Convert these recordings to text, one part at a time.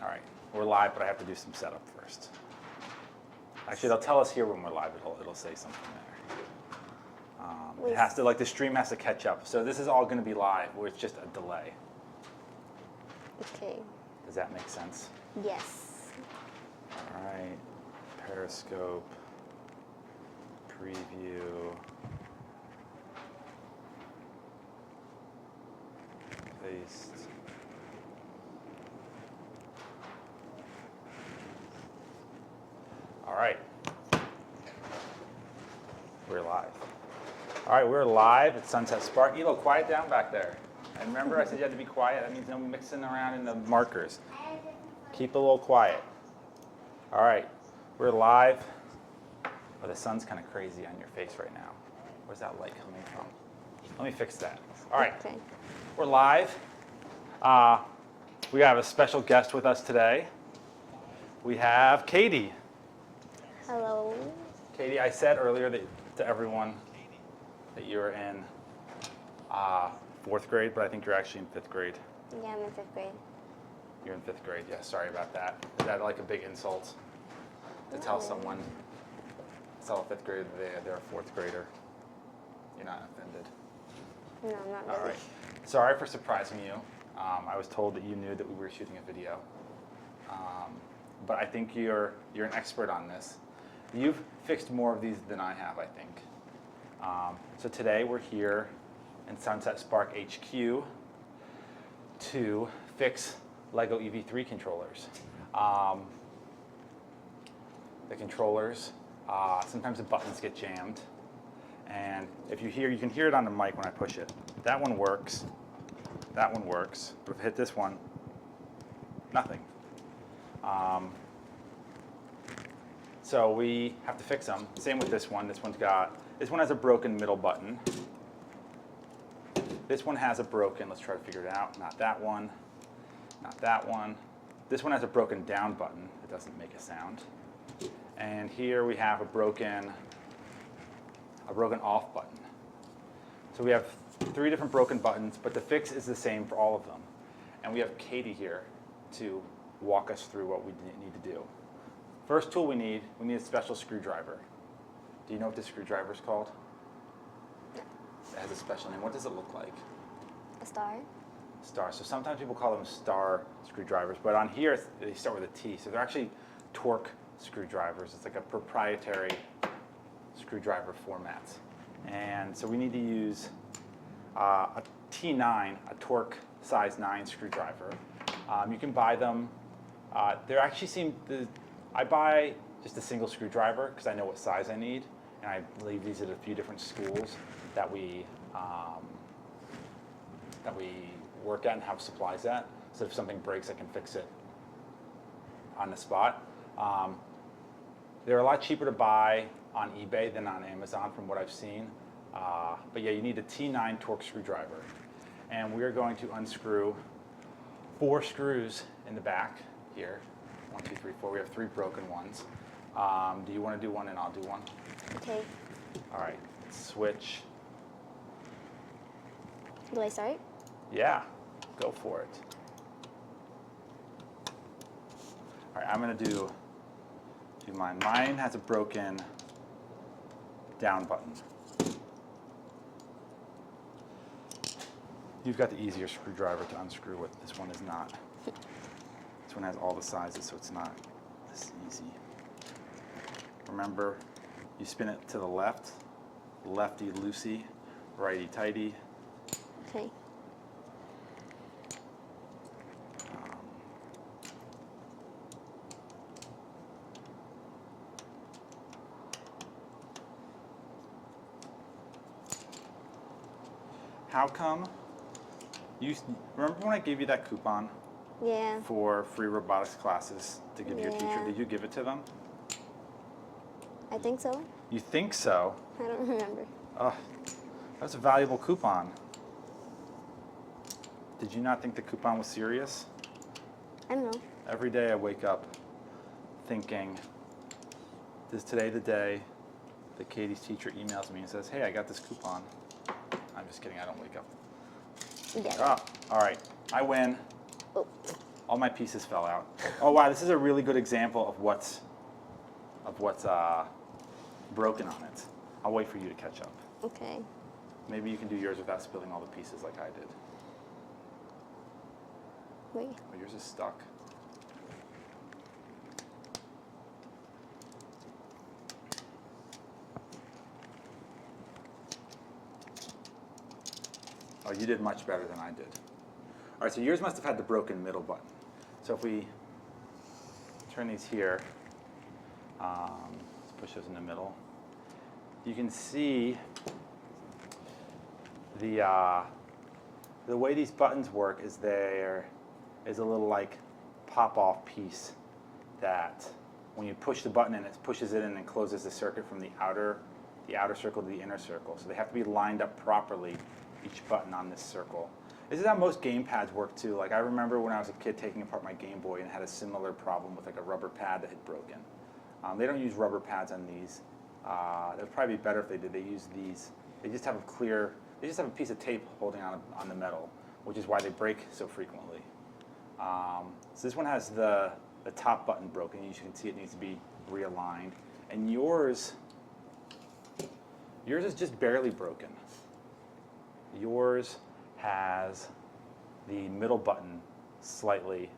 right, we're live, but I have to do some setup first. Actually, they'll tell us here when we're live. It'll say something there. It has to, like, the stream has to catch up. So this is all going to be live, where it's just a delay. Okay. Does that make sense? Yes. All right. Periscope. Preview. Paste. All right. We're live. All right, we're live at Sunset Spark. Elo, quiet down back there. And remember, I said you had to be quiet. That means no mixing around in the markers. Keep a little quiet. All right, we're live. Oh, the sun's kind of crazy on your face right now. Where's that light coming from? Let me fix that. All right, Okay. we're live. We have a special guest with us today. We have Katie. Hello. Katie, I said earlier to everyone that you were in 4th grade, but I think you're actually in 5th grade. Yeah, I'm in 5th grade. You're in 5th grade, yeah, sorry about that. Is that like a big insult to tell someone, tell a 5th grader they're a 4th grader? You're not offended? No, not really. All right. Sorry for surprising you. I was told that you knew that we were shooting a video. But I think you're an expert on this. You've fixed more of these than I have, I think. So today we're here in Sunset Spark HQ to fix Lego EV3 controllers. The controllers, sometimes the buttons get jammed. And if you can hear it on the mic when I push it. That one works. That one works. But if I hit this one, nothing. So we have to fix them. Same with this one. This one has a broken middle button. This one has a broken, let's try to figure it out. Not that one, not that one. This one has a broken down button. It doesn't make a sound. And here we have a broken off button. So we have 3 different broken buttons, but the fix is the same for all of them. And we have Katie here to walk us through what we need to do. First tool we need a special screwdriver. Do you know what this screwdriver is called? No. It has a special name. What does it look like? A star? Star. So sometimes people call them star screwdrivers, but on here they start with a T. So they're actually torque screwdrivers. It's like a proprietary screwdriver format. And so we need to use a T9, a torque size 9 screwdriver. You can buy them. I buy just a single screwdriver because I know what size I need, and I believe these at a few different schools that we work at and have supplies at. So if something breaks, I can fix it on the spot. They're a lot cheaper to buy on eBay than on Amazon from what I've seen. But yeah, you need a T9 torque screwdriver. And we're going to unscrew 4 screws in the back here. 1, 2, 3, 4. We have 3 broken ones. Do you want to do one and I'll do one? Okay. All right. Switch. Do I start? Yeah. Go for it. All right. I'm going to do mine. Mine has a broken down button. You've got the easier screwdriver to unscrew with. This one is not. This one has all the sizes, so it's not this easy. Remember, you spin it to the left, lefty-loosey, righty-tighty. Okay. How come? Remember when I gave you that coupon? Yeah. For free robotics classes to give your teacher? Yeah. Did you give it to them? I think so. You think so? I don't remember. Oh, that's a valuable coupon. Did you not think the coupon was serious? I don't know. Every day I wake up thinking, is today the day that Katie's teacher emails me and says, hey, I got this coupon? I'm just kidding, I don't wake up. You get it. Oh, all right, I win. Oh. All my pieces fell out. Oh wow, this is a really good example of what's broken on it. I'll wait for you to catch up. Okay. Maybe you can do yours without spilling all the pieces like I did. Wait. Oh, yours is stuck. Oh, you did much better than I did. All right, so yours must have had the broken middle button. So if we turn these here, let's push those in the middle. You can see the way these buttons work is there is a little like pop-off piece that when you push the button in, it pushes it in and closes the circuit from the outer circle to the inner circle. So they have to be lined up properly, each button on this circle. This is how most game pads work too. Like I remember when I was a kid taking apart my Game Boy and had a similar problem with like a rubber pad that had broken. They don't use rubber pads on these. It would probably be better if they did. They use these. They just have a piece of tape holding on the metal, which is why they break so frequently. So this one has the top button broken. You can see it needs to be realigned. And yours is just barely broken. Yours has the middle button slightly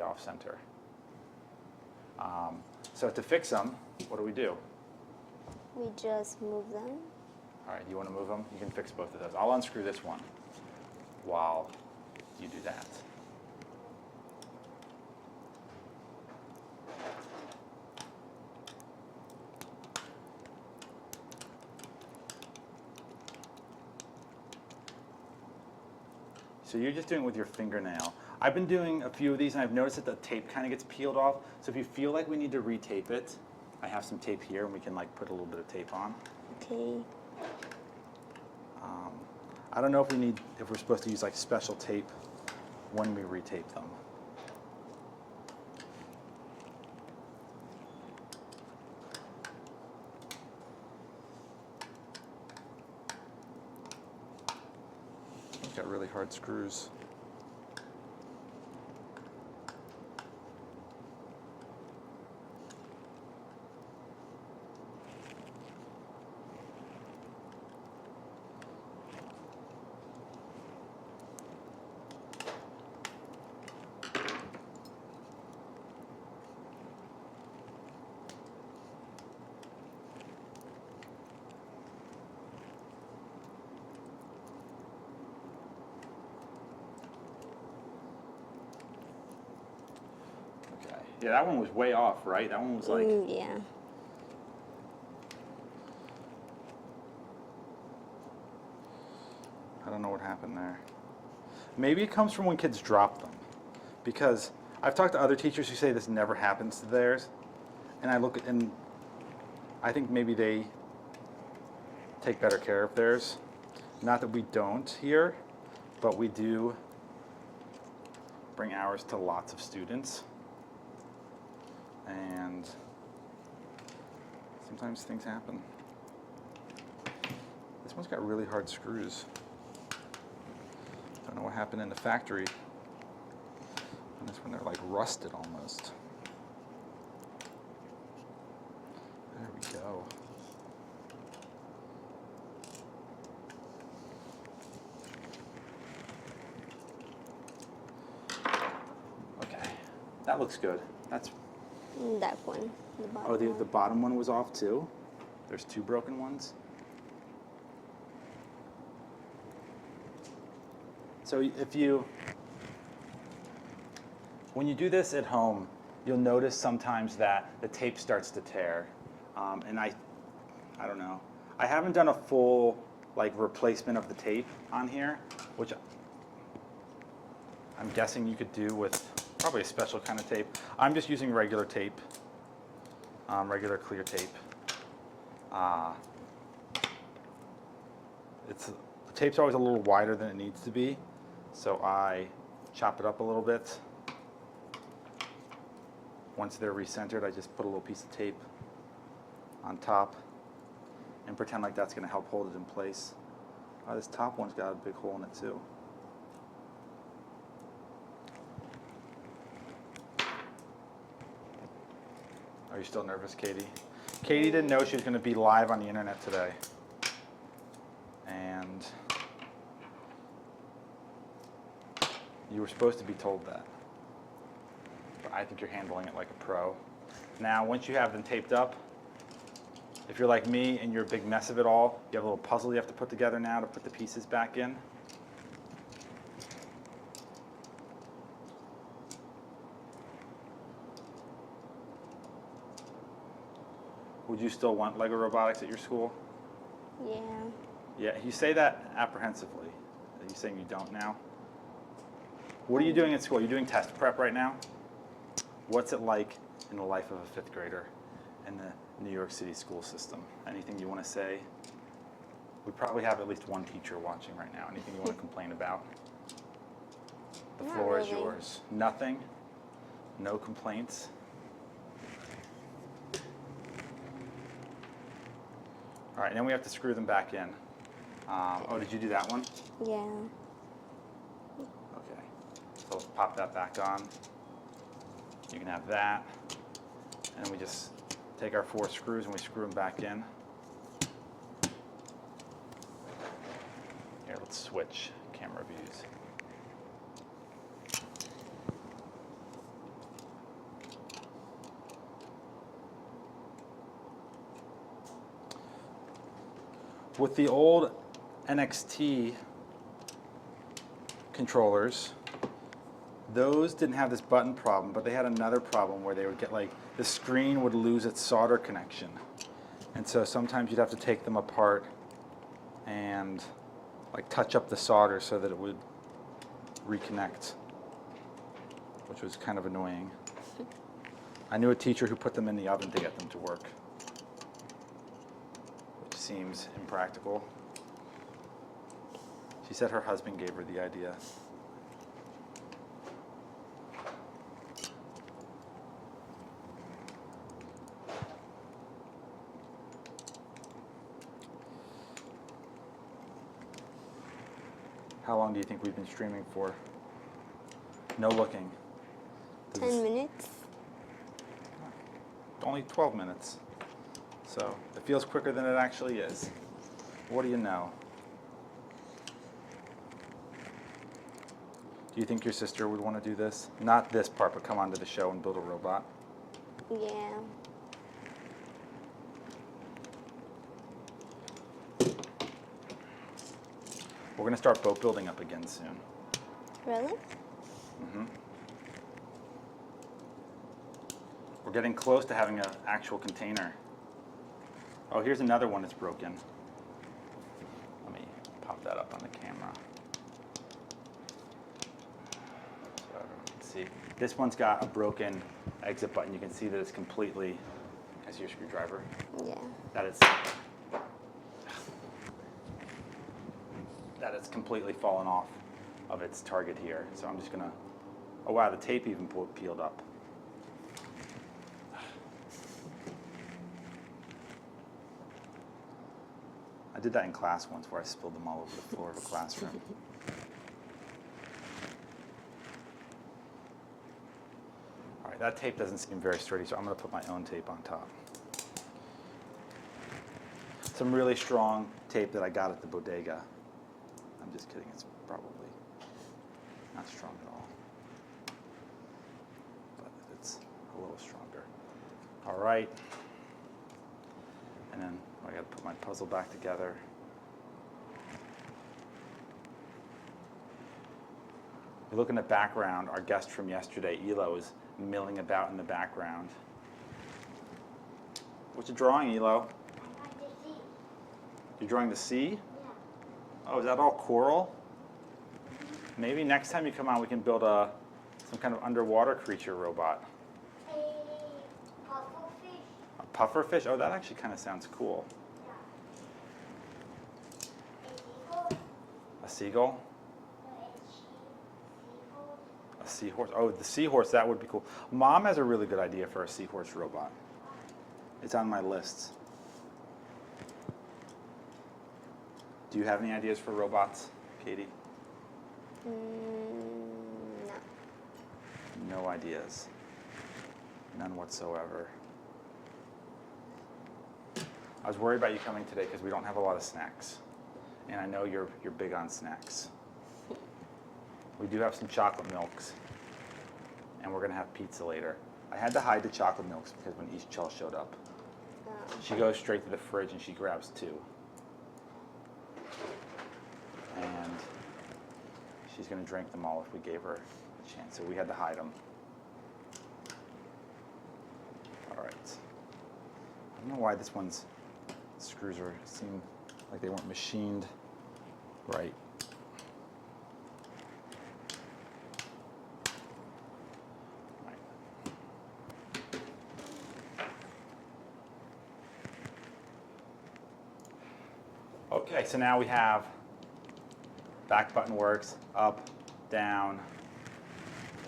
off center. So to fix them, what do we do? We just move them. All right, you want to move them? You can fix both of those. I'll unscrew this one while you do that. So you're just doing it with your fingernail. I've been doing a few of these and I've noticed that the tape kind of gets peeled off. So if you feel like we need to retape it, I have some tape here and we can like put a little bit of tape on. Okay. I don't know if we're supposed to use like special tape when we retape them. I've got really hard screws. Yeah, that one was way off, right? That one was like... Yeah. I don't know what happened there. Maybe it comes from when kids drop them. Because I've talked to other teachers who say this never happens to theirs. And I think maybe they take better care of theirs. Not that we don't here, but we do bring ours to lots of students. And sometimes things happen. This one's got really hard screws. Don't know what happened in the factory. And this one, they're like rusted almost. There we go. Okay, that looks good. That's That one. The bottom Oh, one. the bottom one was off too? There's two broken ones? So when you do this at home, you'll notice sometimes that the tape starts to tear. And I don't know. I haven't done a full like replacement of the tape on here, which I'm guessing you could do with probably a special kind of tape. I'm just using regular tape, regular clear tape. The tape's always a little wider than it needs to be, so I chop it up a little bit. Once they're recentered, I just put a little piece of tape on top and pretend like that's going to help hold it in place. This top one's got a big hole in it too. you still nervous, Katie? Katie didn't know she was going to be live on the internet today. And you were supposed to be told that. But I think you're handling it like a pro. Now, once you have them taped up, if you're like me and you're a big mess of it all, you have a little puzzle you have to put together now to put the pieces back in. Would you still want Lego robotics at your school? Yeah. Yeah, you say that apprehensively. Are you saying you don't now? What are you doing at school? Are you doing test prep right now? What's it like in the life of a fifth grader in the New York City school system? Anything you want to say? We probably have at least one teacher watching right now. Anything you want to complain about? The Not floor is really. yours. Nothing? No complaints? All right, then we have to screw them back in. Oh, did you do that one? Yeah. Okay, so let's pop that back on. You can have that. And we just take our 4 screws and we screw them back in. Here, let's switch camera views. With the old NXT controllers, those didn't have this button problem, but they had another problem where they would get like, the screen would lose its solder connection. And so sometimes you'd have to take them apart and like touch up the solder so that it would reconnect, which was kind of annoying. I knew a teacher who put them in the oven to get them to work, which seems impractical. She said her husband gave her the idea. How long do you think we've been streaming for? No looking. 10 minutes. Only 12 minutes. So it feels quicker than it actually is. What do you know? Do you think your sister would want to do this? Not this part, but come onto the show and build a robot? Yeah. We're going to start boat building up again soon. Really? Mm-hmm. We're getting close to having an actual container. Oh, here's another one that's broken. Let me pop that up on the camera so everyone can see. This one's got a broken exit button. You can see that it's completely, I see your screwdriver, Yeah. that it's completely fallen off of its target here. So I'm just gonna, oh wow, the tape even peeled up. I did that in class once where I spilled them all over the floor of a classroom. All right, that tape doesn't seem very sturdy, so I'm gonna put my own tape on top. Some really strong tape that I got at the bodega. I'm just kidding, it's probably not strong at all. But it's a little stronger. All right. And then I gotta put my puzzle back together. You look in the background, our guest from yesterday, Elo, is milling about in the background. What you drawing, Elo? You're drawing the sea? Oh, is that all coral? Maybe next time you come on, we can build some kind of underwater creature robot. A puffer fish? Oh, that actually kind of sounds cool. A seagull? A seahorse? Oh, the seahorse, that would be cool. Mom has a really good idea for a seahorse robot. It's on my list. Do you have any ideas for robots, Katie? No. No ideas. None whatsoever. I was worried about you coming today because we don't have a lot of snacks. And I know you're big on snacks. We do have some chocolate milks. And we're going to have pizza later. I had to hide the chocolate milks because when East showed up, she goes straight to the fridge and she grabs 2. And she's going to drink them all if we gave her a chance. So we had to hide them. All right. I don't know why this one's screws seem like they weren't machined right. Okay, so now we have back button works, up, down,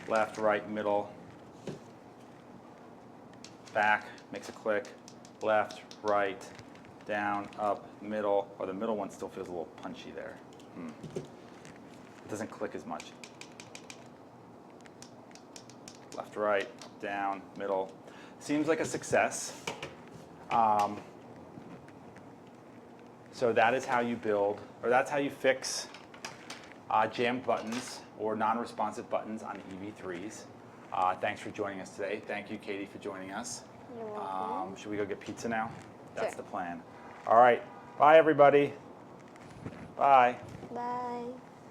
left, right, middle, back, makes a click, left, right, down, up, middle, or the middle one still feels a little punchy there. It doesn't click as much. Left, right, up, down, middle. Seems like a success. So that is how you build, or that's how you fix jammed buttons or non-responsive buttons on EV3s. Thanks for joining us today. Thank you, Katie, for joining us. You're welcome. Should we go get pizza now? Sure. That's the plan. All right. Bye, everybody. Bye. Bye.